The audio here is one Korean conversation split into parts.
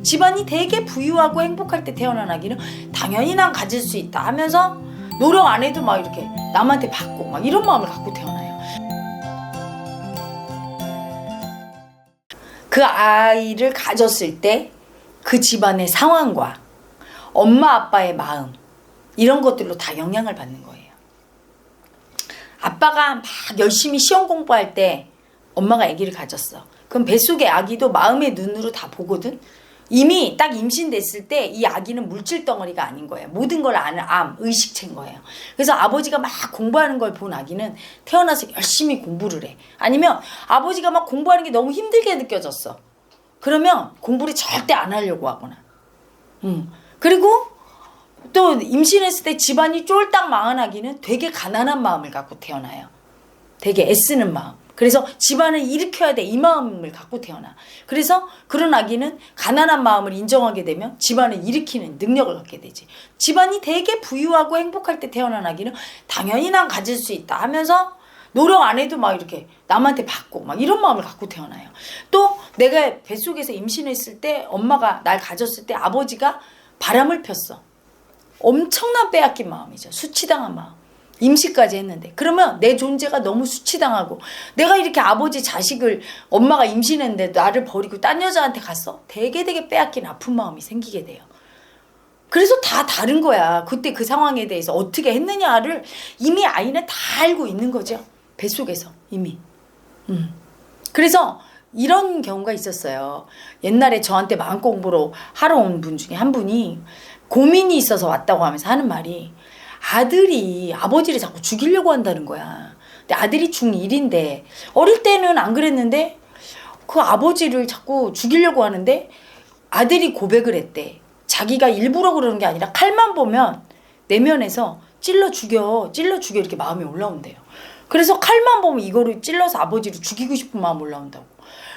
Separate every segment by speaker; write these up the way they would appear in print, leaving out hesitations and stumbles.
Speaker 1: 집안이 되게 부유하고 행복할 때 태어난 아기는 당연히 난 가질 수 있다 하면서 노력 안 해도 막 이렇게 남한테 받고 막 이런 마음을 갖고 태어나요. 그 아이를 가졌을 때 그 집안의 상황과 엄마 아빠의 마음 이런 것들로 다 영향을 받는 거예요. 아빠가 막 열심히 시험 공부할 때 엄마가 아기를 가졌어. 그럼 뱃속의 아기도 마음의 눈으로 다 보거든. 이미 딱 임신됐을 때 이 아기는 물질 덩어리가 아닌 거예요. 모든 걸 아는 암, 의식체인 거예요. 그래서 아버지가 막 공부하는 걸 본 아기는 태어나서 열심히 공부를 해. 아니면 아버지가 막 공부하는 게 너무 힘들게 느껴졌어. 그러면 공부를 절대 안 하려고 하거나. 그리고 또 임신했을 때 집안이 쫄딱 망한 아기는 되게 가난한 마음을 갖고 태어나요. 되게 애쓰는 마음. 그래서 집안을 일으켜야 돼 이 마음을 갖고 태어나. 그래서 그런 아기는 가난한 마음을 인정하게 되면 집안을 일으키는 능력을 갖게 되지. 집안이 되게 부유하고 행복할 때 태어난 아기는 당연히 난 가질 수 있다 하면서 노력 안 해도 막 이렇게 남한테 받고 막 이런 마음을 갖고 태어나요. 또 내가 뱃속에서 임신했을 때 엄마가 날 가졌을 때 아버지가 바람을 폈어. 엄청난 빼앗긴 마음이죠. 수치당한 마음. 임시까지 했는데. 그러면 내 존재가 너무 수치당하고 내가 이렇게 아버지 자식을 엄마가 임신했는데 나를 버리고 딴 여자한테 갔어? 되게 빼앗긴 아픈 마음이 생기게 돼요. 그래서 다 다른 거야. 그때 그 상황에 대해서 어떻게 했느냐를 이미 아이는 다 알고 있는 거죠. 뱃속에서 이미. 그래서 이런 경우가 있었어요. 옛날에 저한테 마음 공부로 하러 온 분 중에 한 분이 고민이 있어서 왔다고 하면서 하는 말이 아들이 아버지를 자꾸 죽이려고 한다는 거야. 근데 아들이 중1인데 어릴 때는 안 그랬는데 그 아버지를 자꾸 죽이려고 하는데 아들이 고백을 했대. 자기가 일부러 그러는 게 아니라 칼만 보면 내면에서 찔러 죽여 이렇게 마음이 올라온대요. 그래서 칼만 보면 이거를 찔러서 아버지를 죽이고 싶은 마음 올라온다고.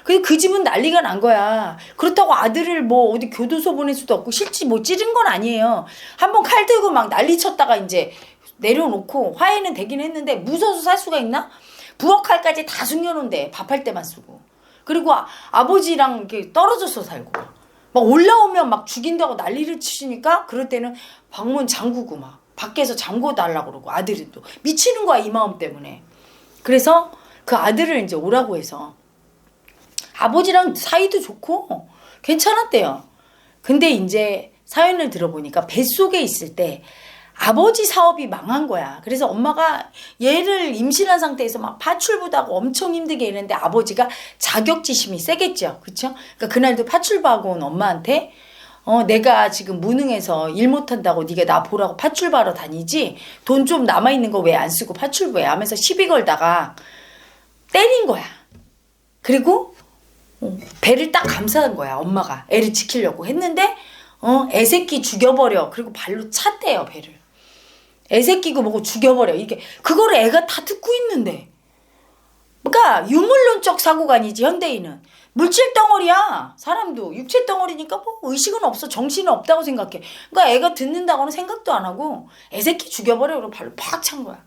Speaker 1: 근데 그 집은 난리가 난 거야. 그렇다고 아들을 뭐 어디 교도소 보낼 수도 없고 실제 뭐 찌른 건 아니에요. 한번 칼 들고 막 난리 쳤다가 이제 내려놓고 화해는 되긴 했는데 무서워서 살 수가 있나? 부엌 칼까지 다 숨겨놓은데 밥할 때만 쓰고. 그리고 아버지랑 이렇게 떨어져서 살고. 막 올라오면 막 죽인다고 난리를 치시니까 그럴 때는 방문 잠그고 막 밖에서 잠궈 달라고 그러고 아들이 또 미치는 거야 이 마음 때문에. 그래서 그 아들을 이제 오라고 해서 아버지랑 사이도 좋고 괜찮았대요. 근데 이제 사연을 들어보니까 뱃속에 있을 때 아버지 사업이 망한 거야. 그래서 엄마가 얘를 임신한 상태에서 막 파출부도 하고 엄청 힘들게 했는데 아버지가 자격지심이 세겠죠. 그쵸? 그러니까 그날도 파출부하고 온 엄마한테 내가 지금 무능해서 일 못한다고 네가 나 보라고 파출부하러 다니지 돈 좀 남아있는 거 왜 안 쓰고 파출부해 하면서 시비 걸다가 때린 거야. 그리고 배를 딱 감싸는 거야. 엄마가 애를 지키려고 했는데 애새끼 죽여버려. 그리고 발로 찼대요 배를. 애새끼고 뭐고 죽여버려. 이게 그거를 애가 다 듣고 있는데. 그러니까 유물론적 사고관이지 현대인은. 물질 덩어리야. 사람도 육체 덩어리니까 뭐 의식은 없어. 정신은 없다고 생각해. 그러니까 애가 듣는다고는 생각도 안 하고 애새끼 죽여버려. 그리고 발로 팍 찬 거야.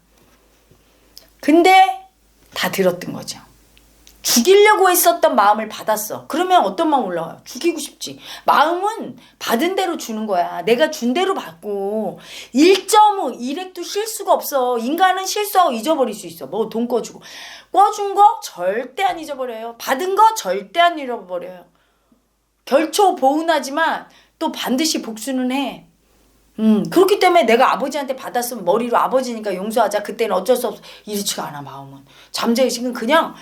Speaker 1: 근데 다 들었던 거죠. 죽이려고 했었던 마음을 받았어. 그러면 어떤 마음 올라와요? 죽이고 싶지. 마음은 받은 대로 주는 거야. 내가 준 대로 받고 1.5 1핵도 실수가 없어. 인간은 실수하고 잊어버릴 수 있어. 뭐 돈 꿔주고. 꿔준 거 절대 안 잊어버려요. 받은 거 절대 안 잃어버려요. 결초 보은하지만 또 반드시 복수는 해. 그렇기 때문에 내가 아버지한테 받았으면 머리로 아버지니까 용서하자. 그때는 어쩔 수 없어. 이렇지가 않아 마음은. 잠재의식은 그냥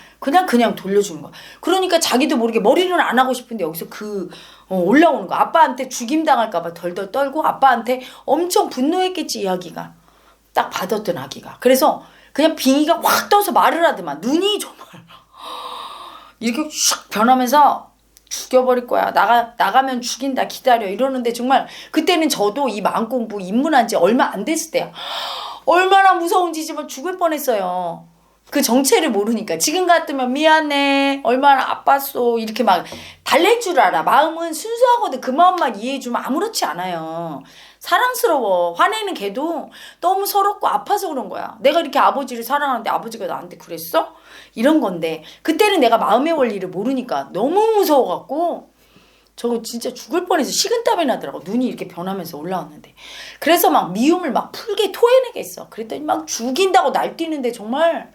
Speaker 1: 돌려주는 거야. 그러니까 자기도 모르게 머리는 안 하고 싶은데 여기서 올라오는 거야. 아빠한테 죽임당할까 봐 덜덜 떨고 아빠한테 엄청 분노했겠지 이야기가. 딱 받았던 아기가. 그래서 그냥 빙의가 확 떠서 말을 하더만. 눈이 정말 이렇게 슉 변하면서 죽여버릴 거야. 나가면 죽인다. 기다려. 이러는데 정말 그때는 저도 이 마음 공부 입문한 지 얼마 안 됐을 때야. 얼마나 무서운지 정말 죽을 뻔했어요. 그 정체를 모르니까. 지금 같으면 미안해. 얼마나 아팠어. 이렇게 막 달랠 줄 알아. 마음은 순수하거든. 그 마음만 이해해주면 아무렇지 않아요. 사랑스러워. 화내는 걔도 너무 서럽고 아파서 그런 거야. 내가 이렇게 아버지를 사랑하는데 아버지가 나한테 그랬어? 이런 건데 그때는 내가 마음의 원리를 모르니까 너무 무서워갖고 저거 진짜 죽을 뻔해서 식은땀이 나더라고. 눈이 이렇게 변하면서 올라왔는데. 그래서 막 미움을 막 풀게 토해내겠어. 그랬더니 막 죽인다고 날뛰는데 정말.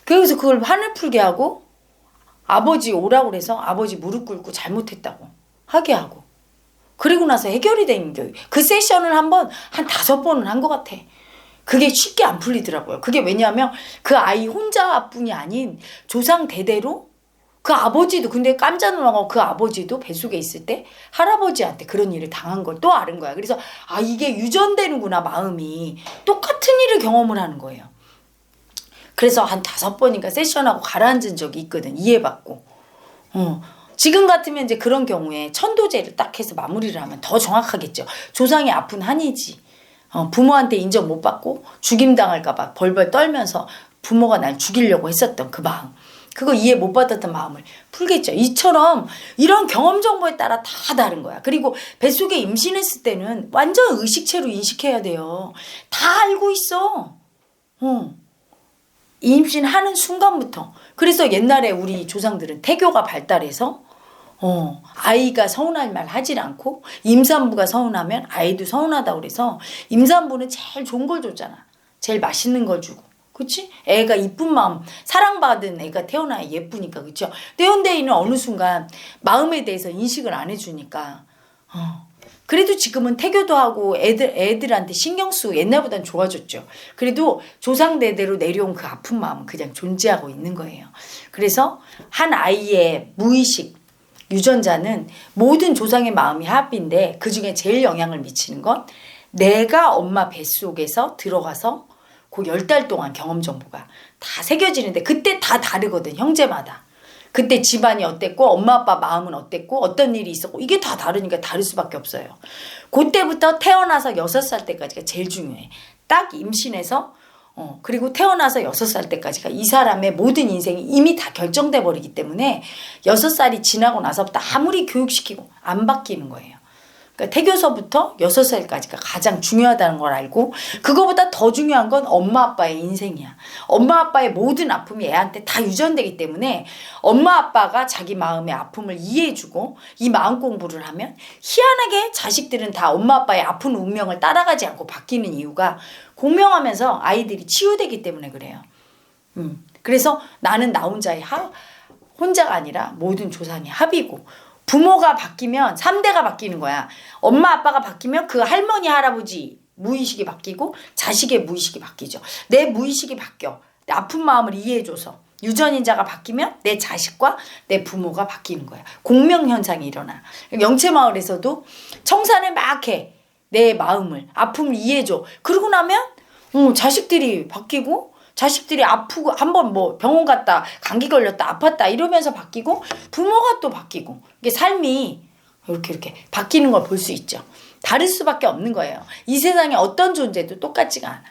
Speaker 1: 그래서 그걸 화를 풀게 하고 아버지 오라고 그래서 아버지 무릎 꿇고 잘못했다고 하게 하고. 그리고 나서 해결이 된 게 그 세션을 한 5번은 한 것 같아. 그게 쉽게 안 풀리더라고요. 그게 왜냐하면 그 아이 혼자뿐이 아닌 조상 대대로 그 아버지도 근데 깜짝 놀라고 그 아버지도 뱃속에 있을 때 할아버지한테 그런 일을 당한 걸 또 아는 거야. 그래서 아 이게 유전되는구나 마음이. 똑같은 일을 경험을 하는 거예요. 그래서 한 5번인가 세션하고 가라앉은 적이 있거든. 이해받고. 지금 같으면 이제 그런 경우에 천도제를 딱 해서 마무리를 하면 더 정확하겠죠. 조상이 아픈 한이지. 부모한테 인정 못 받고 죽임당할까봐 벌벌 떨면서 부모가 날 죽이려고 했었던 그 마음. 그거 이해 못 받았던 마음을 풀겠죠. 이처럼 이런 경험 정보에 따라 다 다른 거야. 그리고 뱃속에 임신했을 때는 완전 의식체로 인식해야 돼요. 다 알고 있어. 임신하는 순간부터. 그래서 옛날에 우리 조상들은 태교가 발달해서 아이가 서운할 말 하질 않고 임산부가 서운하면 아이도 서운하다고 그래서 임산부는 제일 좋은 걸 줬잖아. 제일 맛있는 걸 주고. 그치? 애가 이쁜 마음, 사랑받은 애가 태어나야 예쁘니까. 그쵸? 근데 현대인은 어느 순간 마음에 대해서 인식을 안 해주니까 그래도 지금은 태교도 하고 애들한테 신경 쓰고 옛날보단 좋아졌죠. 그래도 조상대대로 내려온 그 아픈 마음은 그냥 존재하고 있는 거예요. 그래서 한 아이의 무의식 유전자는 모든 조상의 마음이 합인데 그중에 제일 영향을 미치는 건 내가 엄마 뱃속에서 들어가서 그 10달 동안 경험 정보가 다 새겨지는데 그때 다 다르거든. 형제마다. 그때 집안이 어땠고 엄마 아빠 마음은 어땠고 어떤 일이 있었고 이게 다 다르니까 다를 수밖에 없어요. 그때부터 태어나서 6살 때까지가 제일 중요해. 딱 임신해서 그리고 태어나서 6살 때까지가 이 사람의 모든 인생이 이미 다 결정돼 버리기 때문에 6살이 지나고 나서부터 아무리 교육시키고 안 바뀌는 거예요. 그러니까 태교서부터 6살까지가 가장 중요하다는 걸 알고 그거보다 더 중요한 건 엄마 아빠의 인생이야. 엄마 아빠의 모든 아픔이 애한테 다 유전되기 때문에 엄마 아빠가 자기 마음의 아픔을 이해해주고 이 마음 공부를 하면 희한하게 자식들은 다 엄마 아빠의 아픈 운명을 따라가지 않고 바뀌는 이유가 공명하면서 아이들이 치유되기 때문에 그래요. 그래서 나는 나 혼자가 아니라 모든 조상의 합이고 부모가 바뀌면 3대가 바뀌는 거야. 엄마 아빠가 바뀌면 그 할머니 할아버지 무의식이 바뀌고 자식의 무의식이 바뀌죠. 내 무의식이 바뀌어. 내 아픈 마음을 이해해줘서 유전인자가 바뀌면 내 자식과 내 부모가 바뀌는 거야. 공명현상이 일어나. 영채마을에서도 청산을 막 해. 내 마음을 아픔을 이해해줘. 그러고 나면 자식들이 바뀌고 자식들이 아프고 한번 뭐 병원 갔다 감기 걸렸다 아팠다 이러면서 바뀌고 부모가 또 바뀌고 이게 삶이 이렇게 바뀌는 걸 볼 수 있죠. 다를 수밖에 없는 거예요. 이 세상에 어떤 존재도 똑같지가 않아.